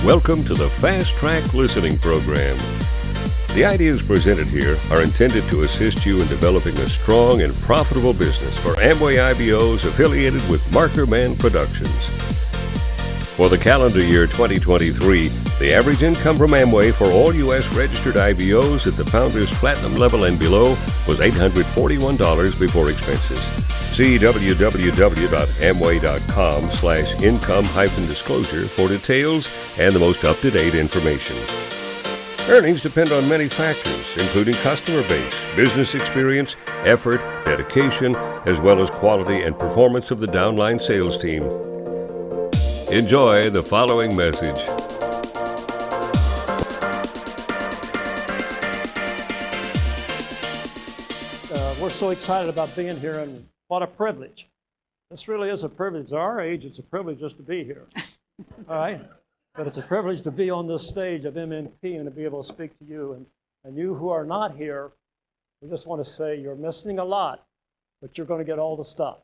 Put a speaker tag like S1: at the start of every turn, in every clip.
S1: Welcome to the Fast Track Listening Program. The ideas presented here are intended to assist you in developing a strong and profitable business for Amway IBOs affiliated with Marker Man Productions. For the calendar year 2023, the average income from Amway for all U.S. registered IBOs at the Founders Platinum level and below was $841 before expenses. See www.amway.com/income-disclosure for details and the most up-to-date information. Earnings depend on many factors, including customer base, business experience, effort, dedication, as well as quality and performance of the downline sales team. Enjoy the following message.
S2: We're so excited about being here, and what a privilege. This really is a privilege. At our age, it's a privilege just to be here. All right? But it's a privilege to be on this stage of MMP and to be able to speak to you. And you who are not here, we just want to say you're missing a lot, but you're going to get all the stuff.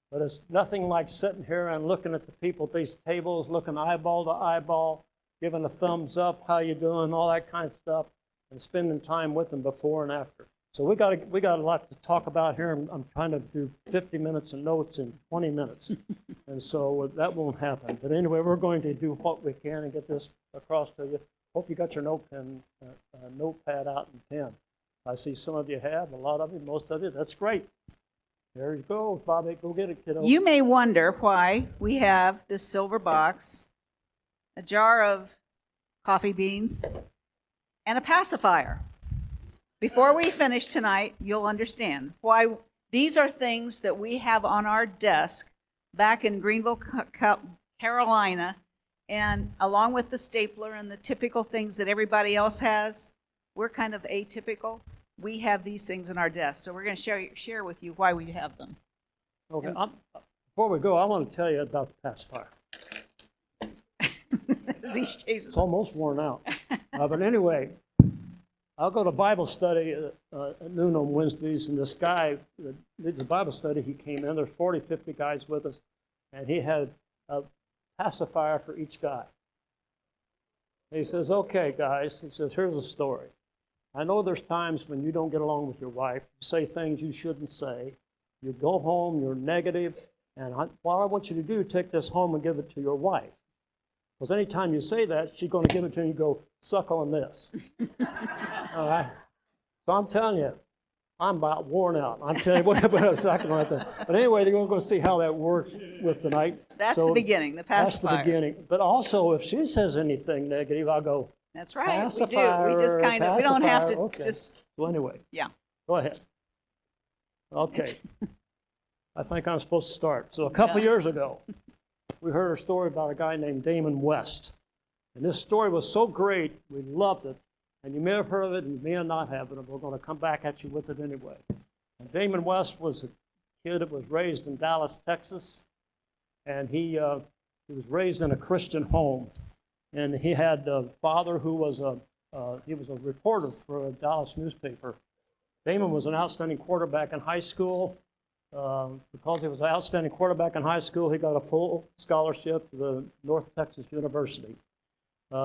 S2: But it's nothing like sitting here and looking at the people at these tables, looking eyeball to eyeball, giving a thumbs up, how you doing, all that kind of stuff, and spending time with them before and after. So we got a lot to talk about here. I'm trying to do 50 minutes of notes in 20 minutes, and so that won't happen. But anyway, we're going to do what we can and get this across to you. Hope you got your notepad out and pen. I see some of you have, a lot of you, most of you. That's great. There you go, Bobby. Go get it, kiddo.
S3: You may wonder why we have this silver box, a jar of coffee beans, and a pacifier. Before we finish tonight, you'll understand why these are things that we have on our desk back in Greenville, Carolina, and along with the stapler and the typical things that everybody else has, we're kind of atypical. We have these things on our desk, so we're going to share with you why we have them.
S2: Okay. Before we go, I want to tell you about the pacifier. It's almost worn out. But anyway, I'll go to Bible study at noon on Wednesdays, and this guy that leads the Bible study, he came in. There's 40, 50 guys with us, and he had a pacifier for each guy. And he says, okay, guys, he says, here's the story. I know there's times when you don't get along with your wife. You say things you shouldn't say. You go home, you're negative, and what I want you to do, take this home and give it to your wife. Because anytime you say that, she's going to give it to you and you go, suck on this. All right? So I'm telling you, I'm about worn out. I'm telling you what about a second right there. But anyway, they're going to go see how that works with tonight.
S3: That's the beginning, the pacifier.
S2: That's the beginning. But also, if she says anything negative, I'll go,
S3: that's right,
S2: pacifier,
S3: we do. We just kind of, we don't have to just.
S2: So anyway.
S3: Yeah.
S2: Go ahead. Okay. I think I'm supposed to start. So a couple years ago, we heard a story about a guy named Damon West. And this story was so great, we loved it. And you may have heard of it, and you may not have it, and we're going to come back at you with it anyway. And Damon West was a kid that was raised in Dallas, Texas. And he was raised in a Christian home. And he had a father who was a reporter for a Dallas newspaper. Damon was an outstanding quarterback in high school. Because he was an outstanding quarterback in high school, he got a full scholarship to the North Texas University.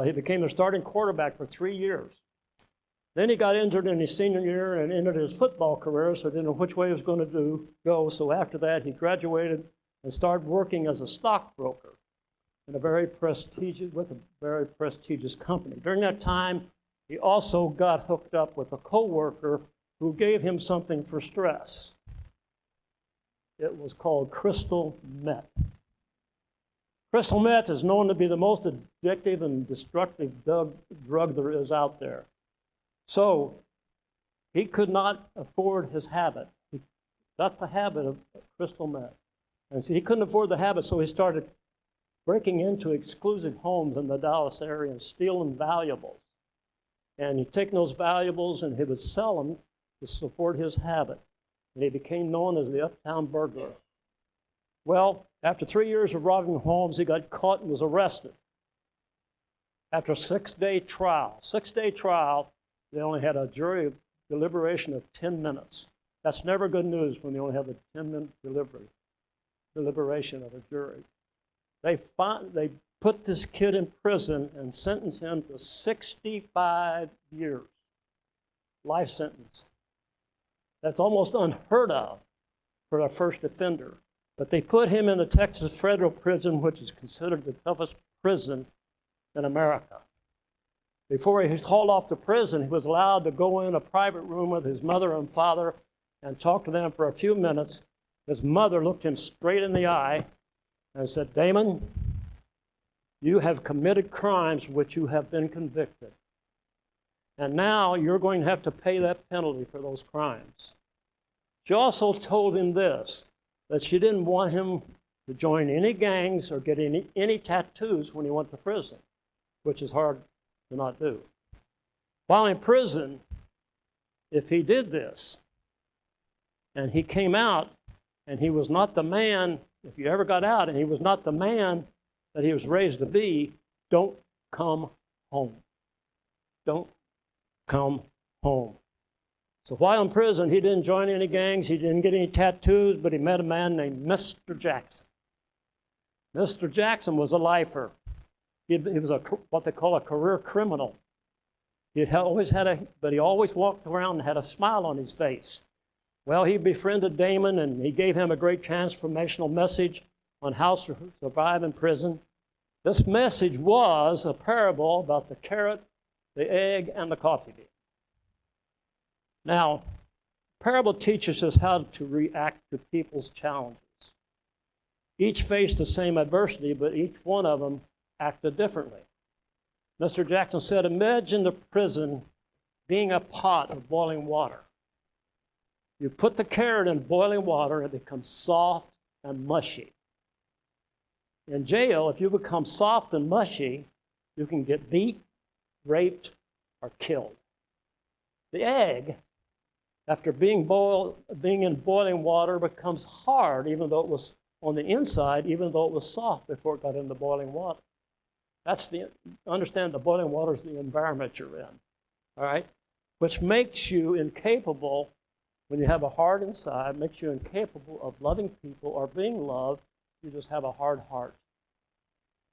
S2: He became the starting quarterback for 3 years. Then he got injured in his senior year and ended his football career, so he didn't know which way he was going to go. So after that, he graduated and started working as a stockbroker with a very prestigious company. During that time, he also got hooked up with a coworker who gave him something for stress. It was called crystal meth. Crystal meth is known to be the most addictive and destructive drug there is out there. So he could not afford his habit. He got the habit of crystal meth. And so he couldn't afford the habit, so he started breaking into exclusive homes in the Dallas area and stealing valuables. And he'd take those valuables and he would sell them to support his habit. And he became known as the Uptown Burglar. Well, after 3 years of robbing homes, he got caught and was arrested. After a 6-day trial, they only had a jury deliberation of 10 minutes. That's never good news when they only have a 10-minute deliberation of a jury. They put this kid in prison and sentenced him to 65 years, life sentence. That's almost unheard of for a first offender. But they put him in the Texas Federal Prison, which is considered the toughest prison in America. Before he was hauled off to prison, he was allowed to go in a private room with his mother and father and talk to them for a few minutes. His mother looked him straight in the eye and said, "Damon, you have committed crimes for which you have been convicted. And now you're going to have to pay that penalty for those crimes." She also told him this, that she didn't want him to join any gangs or get any tattoos when he went to prison, which is hard to not do. While in prison, if he did this, and he came out, and he was not the man, if you ever got out and he was not the man that he was raised to be, don't come home. Don't come home. So while in prison, he didn't join any gangs, he didn't get any tattoos, but he met a man named Mr. Jackson. Mr. Jackson was a lifer. He was what they call a career criminal. He always walked around and had a smile on his face. Well, he befriended Damon, and he gave him a great transformational message on how to survive in prison. This message was a parable about the carrot, the egg, and the coffee bean. Now, parable teaches us how to react to people's challenges. Each faced the same adversity, but each one of them acted differently. Mr. Jackson said, imagine the prison being a pot of boiling water. You put the carrot in boiling water, it becomes soft and mushy. In jail, if you become soft and mushy, you can get beat, raped, or killed. The egg, after being in boiling water, becomes hard, even though it was on the inside, even though it was soft before it got into boiling water. Understand the boiling water is the environment you're in, all right? Which makes you incapable, when you have a heart inside, makes you incapable of loving people or being loved. You just have a hard heart.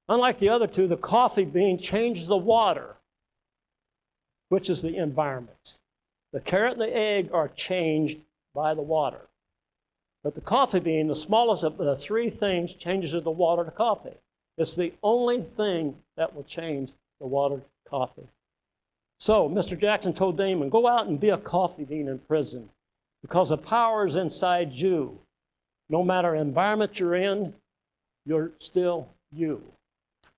S2: Unlike the other two, the coffee bean changes the water, which is the environment. The carrot and the egg are changed by the water. But the coffee bean, the smallest of the three things, changes the water to coffee. It's the only thing that will change the water to coffee. So Mr. Jackson told Damon, go out and be a coffee bean in prison, because the power is inside you. No matter environment you're in, you're still you.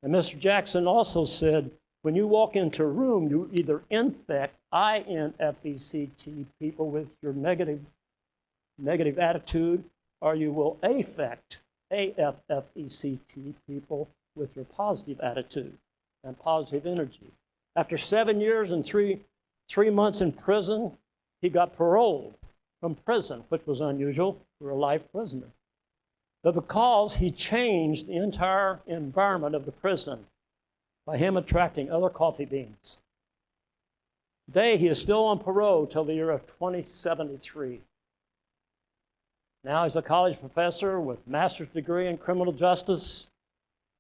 S2: And Mr. Jackson also said, when you walk into a room, you either infect, I-N-F-E-C-T, people with your negative attitude, or you will affect, A-F-F-E-C-T, people with your positive attitude and positive energy. After 7 years and three months in prison, he got paroled from prison, which was unusual for a life prisoner. But because he changed the entire environment of the prison by him attracting other coffee beans. Today, he is still on parole till the year of 2073. Now he's a college professor with master's degree in criminal justice.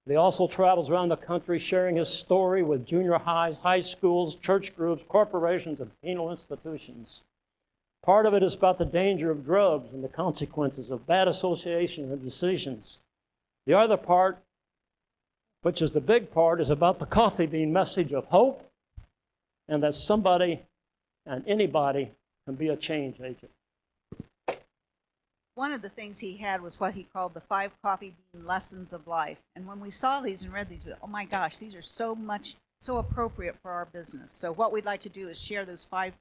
S2: He also travels around the country sharing his story with junior highs, high schools, church groups, corporations, and penal institutions. Part of it is about the danger of drugs and the consequences of bad association and decisions. The other part, which is the big part, is about the coffee bean message of hope and that somebody and anybody can be a change agent.
S3: One of the things he had was what he called the 5 coffee bean lessons of life. And when we saw these and read these, we thought, oh my gosh, these are so appropriate for our business. So what we'd like to do is share those five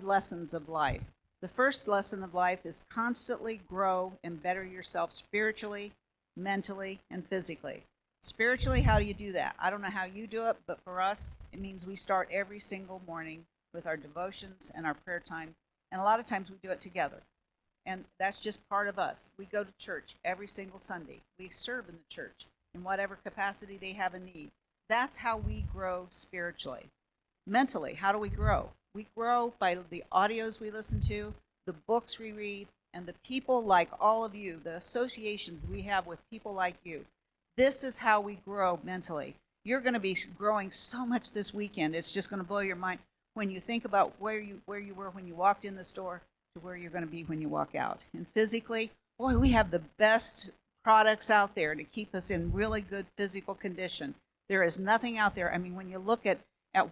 S3: lessons of life. The first lesson of life is constantly grow and better yourself spiritually, mentally, and physically. Spiritually, how do you do that? I don't know how you do it, but for us, it means we start every single morning with our devotions and our prayer time. And a lot of times we do it together. And that's just part of us. We go to church every single Sunday. We serve in the church in whatever capacity they have a need. That's how we grow spiritually. Mentally, how do we grow? We grow by the audios we listen to, the books we read, and the people like all of you, the associations we have with people like you. This is how we grow mentally. You're going to be growing so much this weekend. It's just going to blow your mind when you think about where you were when you walked in the store to where you're going to be when you walk out. And physically, boy, we have the best products out there to keep us in really good physical condition. There is nothing out there. I mean, when you look at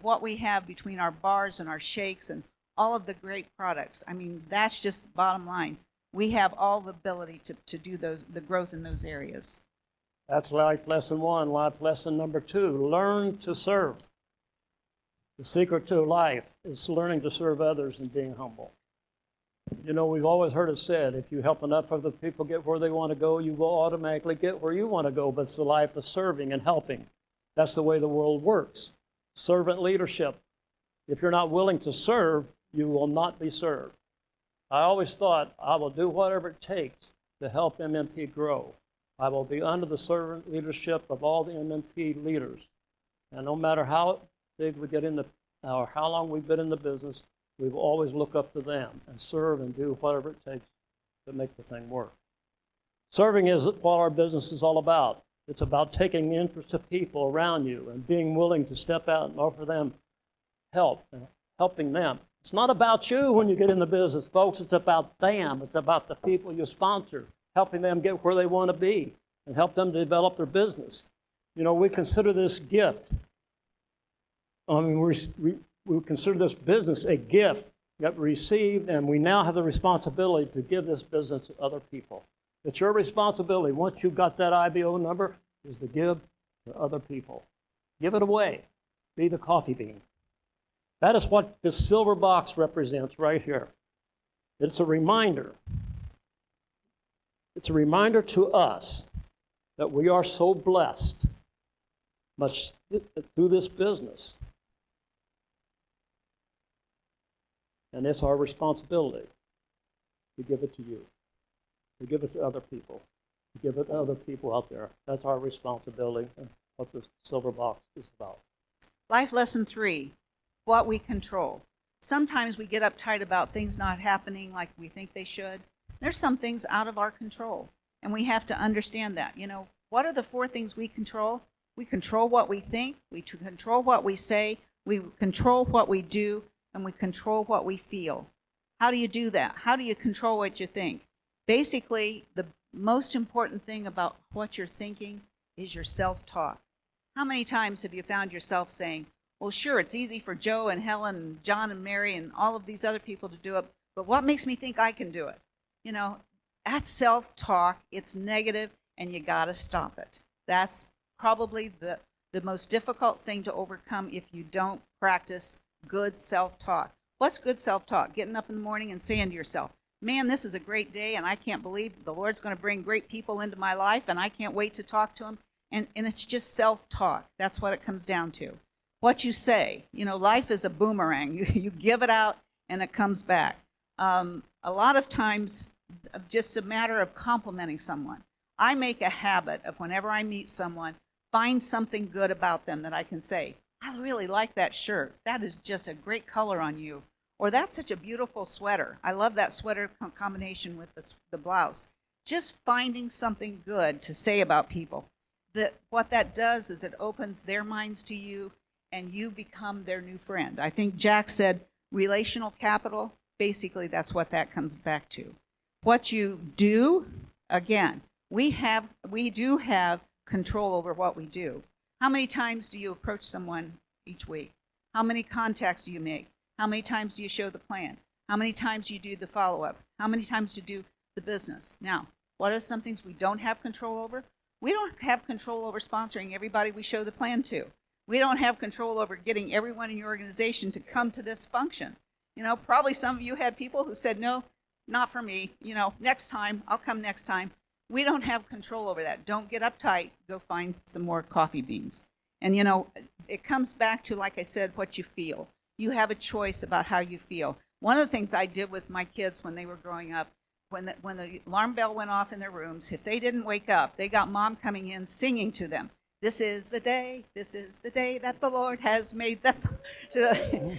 S3: what we have between our bars and our shakes and all of the great products, I mean, that's just bottom line. We have all the ability to do the growth in those areas.
S2: That's life lesson 1. Life lesson number 2, learn to serve. The secret to life is learning to serve others and being humble. You know, we've always heard it said, if you help enough other people get where they want to go, you will automatically get where you want to go. But it's the life of serving and helping. That's the way the world works. Servant leadership. If you're not willing to serve, you will not be served. I always thought, I will do whatever it takes to help MMP grow. I will be under the servant leadership of all the MMP leaders. And no matter how big we get in or how long we've been in the business, we will always look up to them and serve and do whatever it takes to make the thing work. Serving is what our business is all about. It's about taking the interest of people around you and being willing to step out and offer them help and helping them. It's not about you when you get in the business, folks. It's about them. It's about the people you sponsor, helping them get where they want to be and help them develop their business. You know, we consider this gift. I mean, we consider this business a gift that we received, and we now have the responsibility to give this business to other people. It's your responsibility, once you've got that IBO number, is to give to other people. Give it away. Be the coffee bean. That is what this silver box represents right here. It's a reminder. It's a reminder to us that we are so blessed much through this business. And it's our responsibility to give it to you, to give it to other people, to give it to other people out there. That's our responsibility and what the silver box is about.
S3: Life lesson 3, what we control. Sometimes we get uptight about things not happening like we think they should. There's some things out of our control, and we have to understand that. You know, what are the 4 things we control? We control what we think, we control what we say, we control what we do, and we control what we feel. How do you do that? How do you control what you think? Basically, the most important thing about what you're thinking is your self-talk. How many times have you found yourself saying, well, sure, it's easy for Joe and Helen and John and Mary and all of these other people to do it, but what makes me think I can do it? You know, that's self-talk. It's negative, and you got to stop it. That's probably the most difficult thing to overcome if you don't practice good self-talk. What's good self-talk? Getting up in the morning and saying to yourself, man, this is a great day, and I can't believe the Lord's going to bring great people into my life, and I can't wait to talk to them. And it's just self-talk. That's what it comes down to. What you say, you know, life is a boomerang. You give it out, and it comes back. A lot of times, just a matter of complimenting someone. I make a habit of whenever I meet someone, find something good about them that I can say, I really like that shirt. That is just a great color on you. Or that's such a beautiful sweater. I love that sweater combination with the blouse. Just finding something good to say about people. What that does is it opens their minds to you, and you become their new friend. I think Jack said relational capital. Basically, that's what that comes back to. What you do, again, we do have control over what we do. How many times do you approach someone each week? How many contacts do you make? How many times do you show the plan? How many times do you do the follow-up? How many times do you do the business? Now, what are some things we don't have control over? We don't have control over sponsoring everybody we show the plan to. We don't have control over getting everyone in your organization to come to this function. You know, probably some of you had people who said, no, not for me. You know, next time, I'll come next time. We don't have control over that. Don't get uptight. Go find some more coffee beans. And, you know, it comes back to, like I said, what you feel. You have a choice about how you feel. One of the things I did with my kids when they were growing up, when the alarm bell went off in their rooms, if they didn't wake up, they got mom coming in singing to them. This is the day that the Lord has made.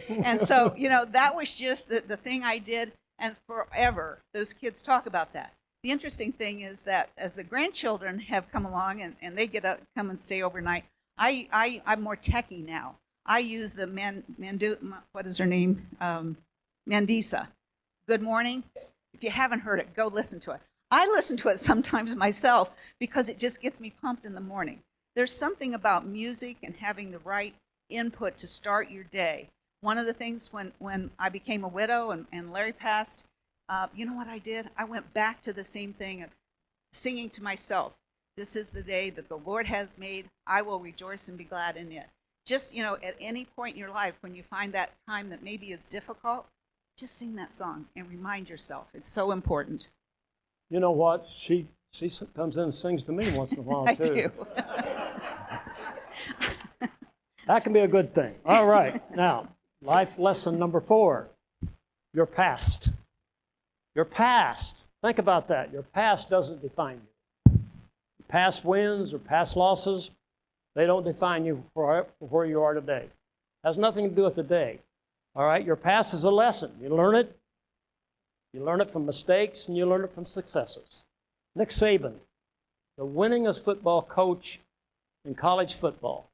S3: And so, you know, that was just the thing I did. And forever, those kids talk about that. The interesting thing is that as the grandchildren have come along and they get to come and stay overnight, I'm more techie now. I use the what is her name? Mandisa. Good morning. If you haven't heard it, go listen to it. I listen to it sometimes myself because it just gets me pumped in the morning. There's something about music and having the right input to start your day. One of the things when I became a widow and Larry passed, you know what I did? I went back to the same thing of singing to myself. This is the day that the Lord has made. I will rejoice and be glad in it. Just, at any point in your life when you find that time that maybe is difficult, just sing that song and remind yourself. It's so important.
S2: You know what? She comes in and sings to me once in a while,
S3: I
S2: too.
S3: do.
S2: That can be a good thing. All right. Now, life lesson number 4, your past. Your past. Think about that. Your past doesn't define you. Past wins or past losses, they don't define you for where you are today. It has nothing to do with today. All right? Your past is a lesson. You learn it. You learn it from mistakes and you learn it from successes. Nick Saban, the winningest football coach in college football,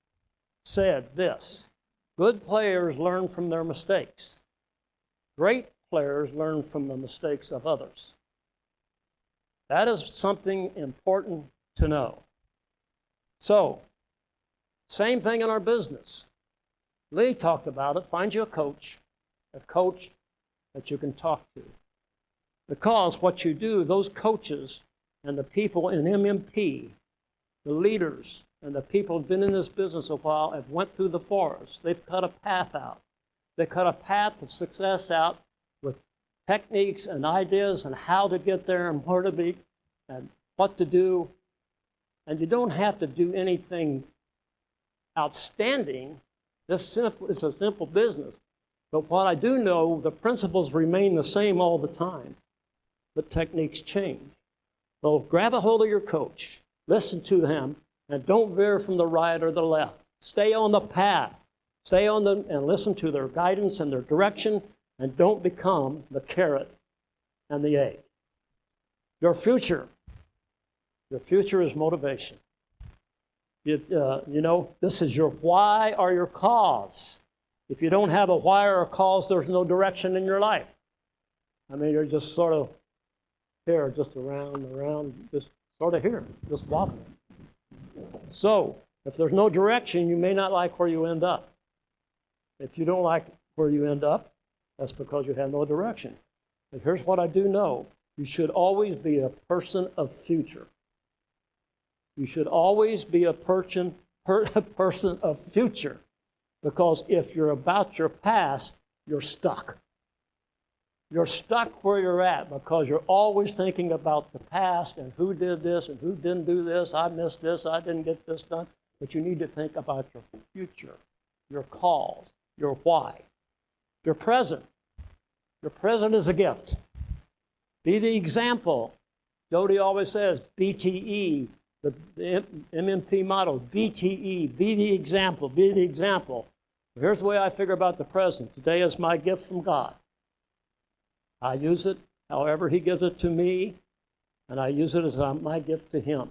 S2: said this: good players learn from their mistakes. Great players learn from the mistakes of others. That is something important to know. So, same thing in our business. Lee talked about it. Find you a coach that you can talk to. Because what you do, those coaches and the people in MMP, the leaders and the people who've been in this business a while have went through the forest. They've cut a path out. They cut a path of success out with techniques and ideas and how to get there and where to be and what to do. And you don't have to do anything outstanding. It's a simple business. But what I do know, the principles remain the same all the time, but techniques change. So grab a hold of your coach, listen to him, and don't veer from the right or the left. Stay on the path. Stay on them and listen to their guidance and their direction, and don't become the carrot and the egg. Your future is motivation. This is your why or your cause. If you don't have a why or a cause, there's no direction in your life. I mean, you're just sort of here, just around, just sort of here, just waffling. So, if there's no direction, you may not like where you end up. If you don't like where you end up, that's because you have no direction. But here's what I do know. You should always be a person of future. You should always be a person of future. Because if you're about your past, you're stuck. You're stuck where you're at because you're always thinking about the past and who did this and who didn't do this. I missed this. I didn't get this done. But you need to think about your future, your cause, your why. Your present. Your present is a gift. Be the example. Jody always says, BTE, the MMP motto, BTE, be the example, be the example. Here's the way I figure about the present. Today is my gift from God. I use it however He gives it to me, and I use it as my gift to Him.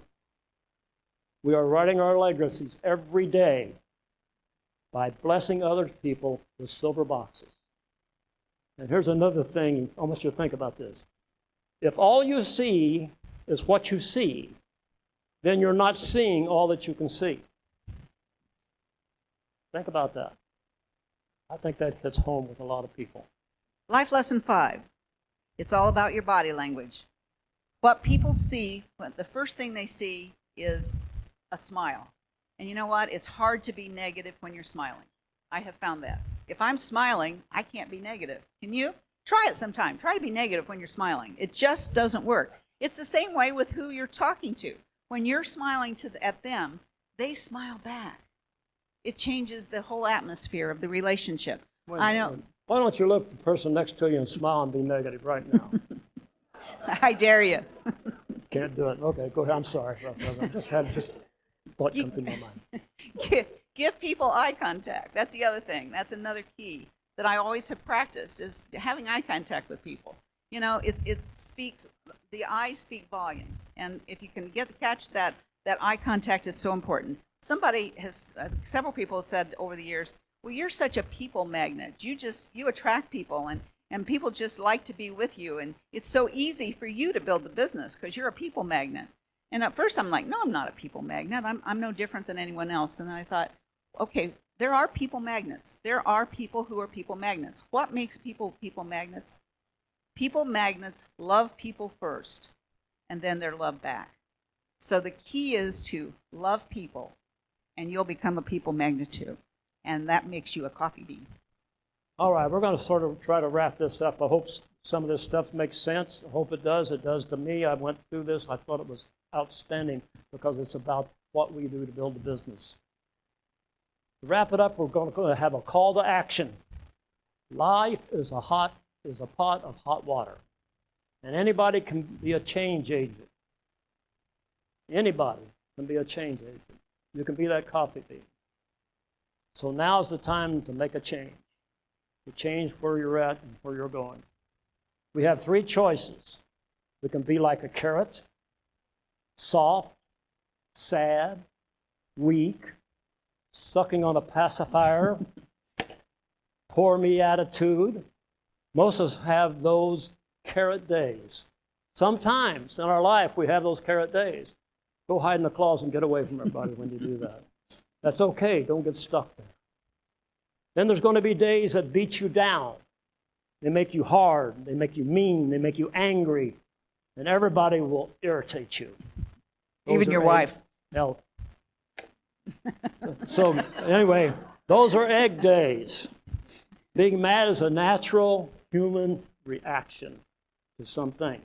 S2: We are writing our legacies every day by blessing other people with silver boxes. And here's another thing, I want you to think about this. If all you see is what you see, then you're not seeing all that you can see. Think about that. I think that hits home with a lot of people.
S3: Life lesson 5. It's all about your body language. What people see, the first thing they see is a smile. And you know what? It's hard to be negative when you're smiling. I have found that. If I'm smiling, I can't be negative. Can you? Try it sometime. Try to be negative when you're smiling. It just doesn't work. It's the same way with who you're talking to. When you're smiling at them, they smile back. It changes the whole atmosphere of the relationship. I know.
S2: Why don't you look at the person next to you and smile and be negative right now?
S3: I dare you.
S2: Can't do it. Okay, go ahead. I'm sorry. I just had thought come to my mind.
S3: Give people eye contact. That's the other thing. That's another key that I always have practiced is having eye contact with people. You know, it speaks, the eyes speak volumes. And if you can catch that eye contact is so important. Somebody has, several people have said over the years, well, you're such a people magnet. You attract people and people just like to be with you. And it's so easy for you to build the business because you're a people magnet. And at first I'm like, no, I'm not a people magnet. I'm no different than anyone else. And then I thought, okay, there are people magnets. There are people who are people magnets. What makes people people magnets? People magnets love people first, and then they're loved back. So the key is to love people, and you'll become a people magnet too. And that makes you a coffee bean.
S2: All right, we're going to sort of try to wrap this up. I hope some of this stuff makes sense. I hope it does. It does to me. I went through this. I thought it was outstanding because it's about what we do to build a business. To wrap it up, we're going to have a call to action. Life is a pot of hot water. And anybody can be a change agent. Anybody can be a change agent. You can be that coffee bean. So now's the time to make a change. To change where you're at and where you're going. We have three choices. We can be like a carrot, soft, sad, weak, sucking on a pacifier, poor me attitude. Most of us have those carrot days. Sometimes in our life we have those carrot days. Go hide in the closet and get away from everybody when you do that. That's okay. Don't get stuck there. Then there's going to be days that beat you down. They make you hard. They make you mean. They make you angry. And everybody will irritate you.
S3: Even your wife.
S2: No. So anyway, those are egg days. Being mad is a natural human reaction to some things.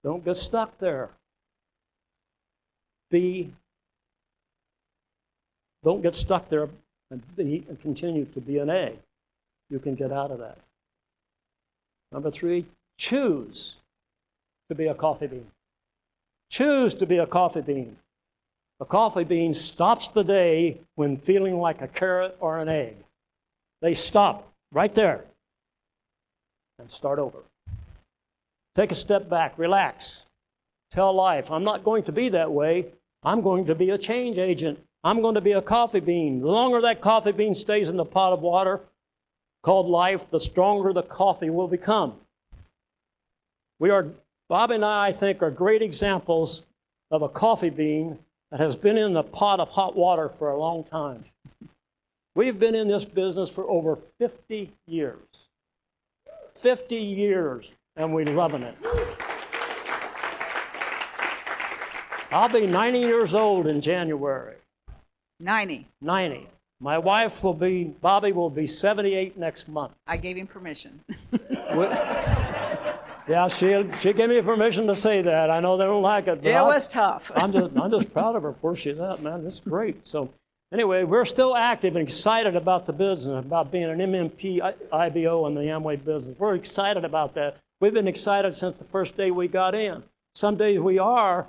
S2: Don't get stuck there. Don't get stuck there and continue to be an egg. You can get out of that. Number 3, choose to be a coffee bean. Choose to be a coffee bean. A coffee bean stops the day when feeling like a carrot or an egg. They stop right there and start over. Take a step back, relax. Tell life, I'm not going to be that way. I'm going to be a change agent. I'm going to be a coffee bean. The longer that coffee bean stays in the pot of water called life, the stronger the coffee will become. Bobby and I think, are great examples of a coffee bean that has been in the pot of hot water for a long time. We've been in this business for over 50 years. 50 years, and we're loving it. I'll be 90 years old in January.
S3: 90.
S2: 90. My wife Bobby will be 78 next month.
S3: I gave him permission.
S2: Yeah, she gave me permission to say that. I know they don't like it, but
S3: it was tough.
S2: I'm just proud of her where she's at, man. It's great. So anyway, we're still active and excited about the business, about being an MMP IBO in the Amway business. We're excited about that. We've been excited since the first day we got in. Some days we are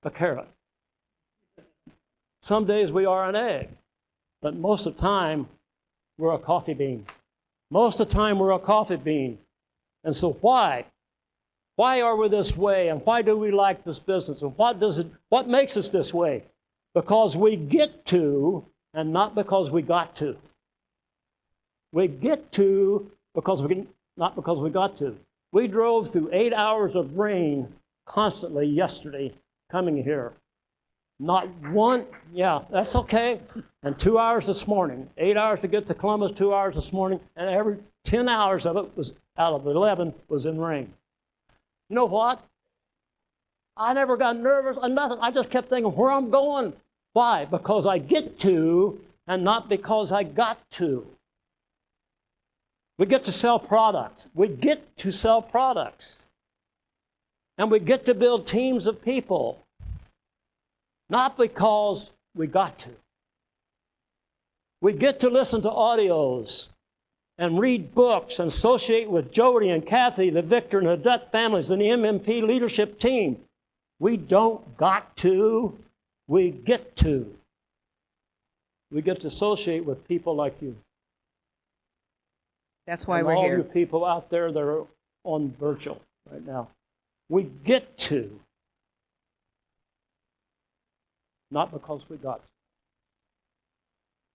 S2: a carrot. Some days we are an egg. But most of the time, we're a coffee bean. Most of the time, we're a coffee bean. And so why? Why are we this way? And why do we like this business? And what makes us this way? Because we get to, and not because we got to. We get to not because we got to. We drove through 8 hours of rain constantly yesterday coming here. Not one, yeah, that's okay. And 2 hours this morning. 8 hours to get to Columbus, 2 hours this morning, and every 10 hours of it was, out of 11, was in rain. You know what? I never got nervous or nothing. I just kept thinking where I'm going. Why? Because I get to, and not because I got to. We get to sell products. We get to sell products. And we get to build teams of people. Not because we got to. We get to listen to audios and read books and associate with Jody and Kathy, the Victor and the Dutt families, and the MMP leadership team. We don't got to, we get to. We get to associate with people like you.
S3: That's why
S2: and
S3: we're
S2: all you
S3: here.
S2: people out there that are on virtual right now. We get to, not because we got to.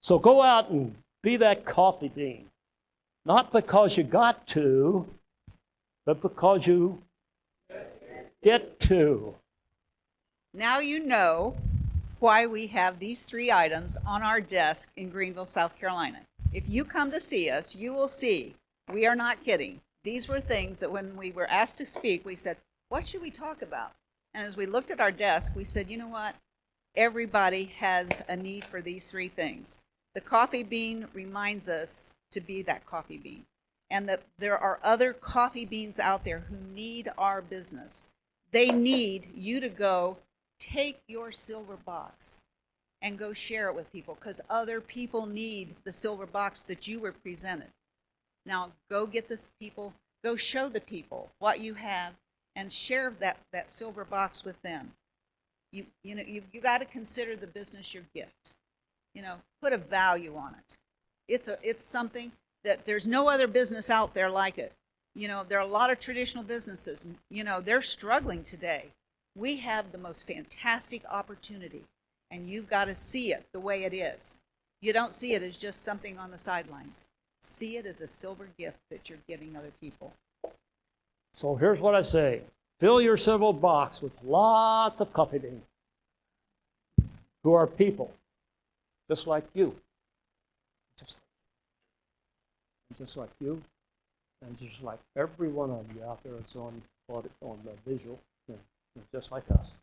S2: So go out and be that coffee bean, not because you got to, but because you get to.
S3: Now you know why we have these 3 items on our desk in Greenville, South Carolina. If you come to see us, you will see we are not kidding. These were things that when we were asked to speak, we said, what should we talk about? And as we looked at our desk, we said, you know what? Everybody has a need for these 3 things. The coffee bean reminds us to be that coffee bean, and that there are other coffee beans out there who need our business. They need you to go take your silver box and go share it with people, because other people need the silver box that you were presented. Now go get the people, go show the people what you have and share that silver box with them. You got to consider the business your gift. Put a value on it. It's something that there's no other business out there like it. There are a lot of traditional businesses, they're struggling today. We have the most fantastic opportunity, and you've got to see it the way it is. You don't see it as just something on the sidelines. See it as a silver gift that you're giving other people.
S2: So here's what I say. Fill your silver box with lots of coffee beans who are people just like you. Just like you, and just like every one of you out there that's on the visual, just like us.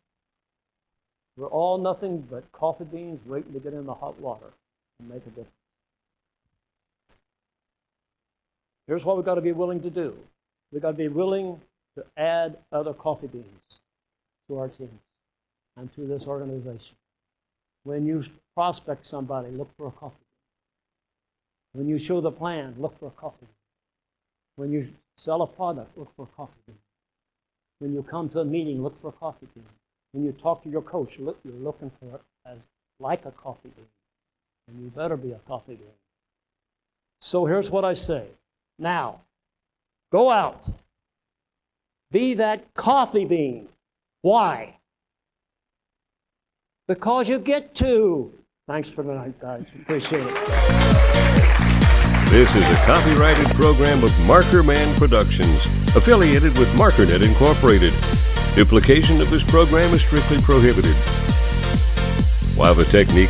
S2: We're all nothing but coffee beans waiting to get in the hot water and make a difference. Here's what we've got to be willing to do. We've got to be willing to add other coffee beans to our team and to this organization. When you prospect somebody, look for a coffee bean. When you show the plan, look for a coffee bean. When you sell a product, look for a coffee bean. When you come to a meeting, look for a coffee bean. When you talk to your coach, you're looking for it as like a coffee bean. And you better be a coffee bean. So here's what I say. Now, go out. Be that coffee bean. Why? Because you get to. Thanks for tonight, guys. Appreciate it.
S1: This is a copyrighted program of Marker Man Productions, affiliated with MarkerNet Incorporated. Duplication of this program is strictly prohibited. While the technique